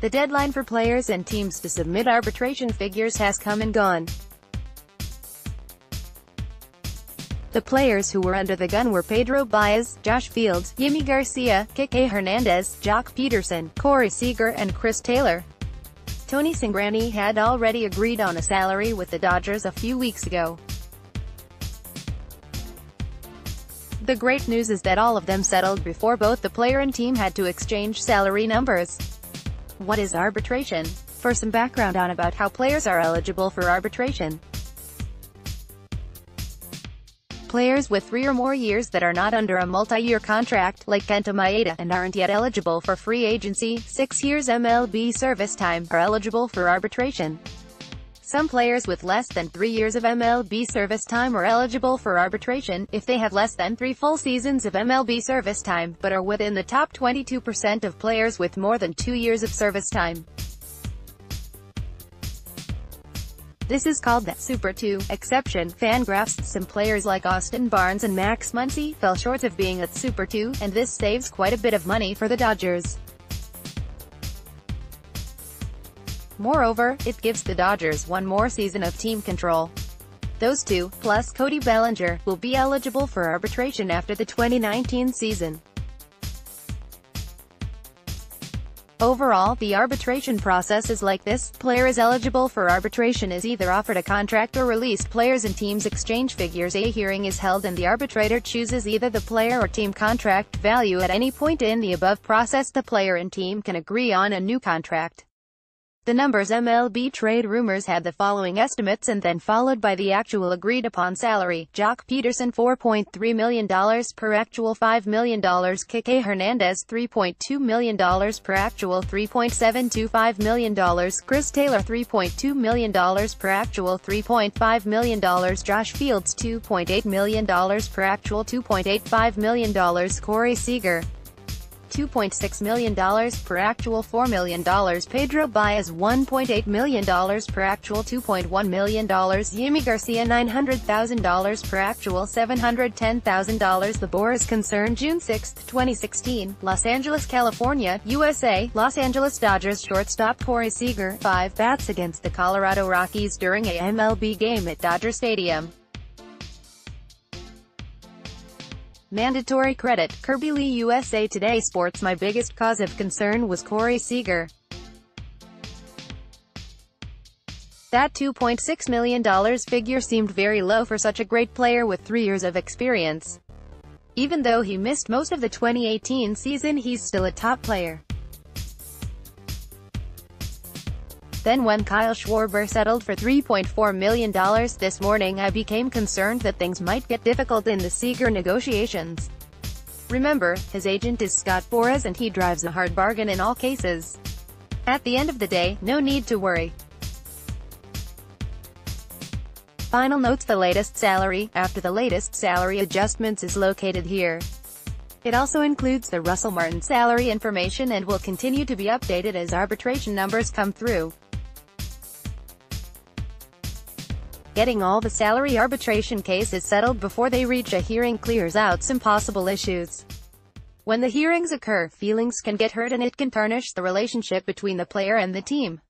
The deadline for players and teams to submit arbitration figures has come and gone. The players who were under the gun were Pedro Baez, Josh Fields, Yimi Garcia, Kiké Hernandez, Joc Pederson, Seager and Chris Taylor. Tony Cingrani had already agreed on a salary with the Dodgers a few weeks ago. The great news is that all of them settled before both the player and team had to exchange salary numbers. What is arbitration? For some background on about how players are eligible for arbitration. Players with 3 or more years that are not under a multi-year contract, like Kenta Maeda, and aren't yet eligible for free agency, 6 years MLB service time, are eligible for arbitration. Some players with less than 3 years of MLB service time are eligible for arbitration, if they have less than 3 full seasons of MLB service time, but are within the top 22% of players with more than 2 years of service time. This is called the Super 2 exception. Fangraphs. Some players like Austin Barnes and Max Muncy fell short of being at Super 2, and this saves quite a bit of money for the Dodgers. Moreover, it gives the Dodgers one more season of team control. Those two, plus Cody Bellinger, will be eligible for arbitration after the 2019 season. Overall, the arbitration process is like this. Player is eligible for arbitration is either offered a contract or released. Players and teams exchange figures. A hearing is held and the arbitrator chooses either the player or team contract value. At any point in the above process, the player and team can agree on a new contract. The numbers. MLB Trade Rumors had the following estimates and then followed by the actual agreed-upon salary. Joc Pederson $4.3 million per actual $5 million. Kiké Hernandez $3.2 million per actual $3.725 million. Chris Taylor $3.2 million per actual $3.5 million. Josh Fields $2.8 million per actual $2.85 million. Seager $2.6 million per actual $4 million. Pedro Baez $1.8 million per actual $2.1 million. Yimi Garcia $900,000 per actual $710,000. The Boras concern. June 6, 2016, Los Angeles, California, USA. Los Angeles Dodgers shortstop Seager, 5 bats against the Colorado Rockies during a MLB game at Dodger Stadium. Mandatory credit. Kirby Lee, USA Today Sports. My biggest cause of concern was Seager. That $2.6 million figure seemed very low for such a great player with 3 years of experience. Even though he missed most of the 2018 season, he's still a top player. Then when Kyle Schwarber settled for $3.4 million this morning, I became concerned that things might get difficult in the Seager negotiations. Remember, his agent is Scott Boras and he drives a hard bargain in all cases. At the end of the day, no need to worry. Final notes. The latest salary, after the latest salary adjustments, is located here. It also includes the Russell Martin salary information and will continue to be updated as arbitration numbers come through. Getting all the salary arbitration cases settled before they reach a hearing clears out some possible issues. When the hearings occur, feelings can get hurt and it can tarnish the relationship between the player and the team.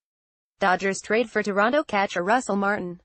Dodgers trade for Toronto catcher Russell Martin.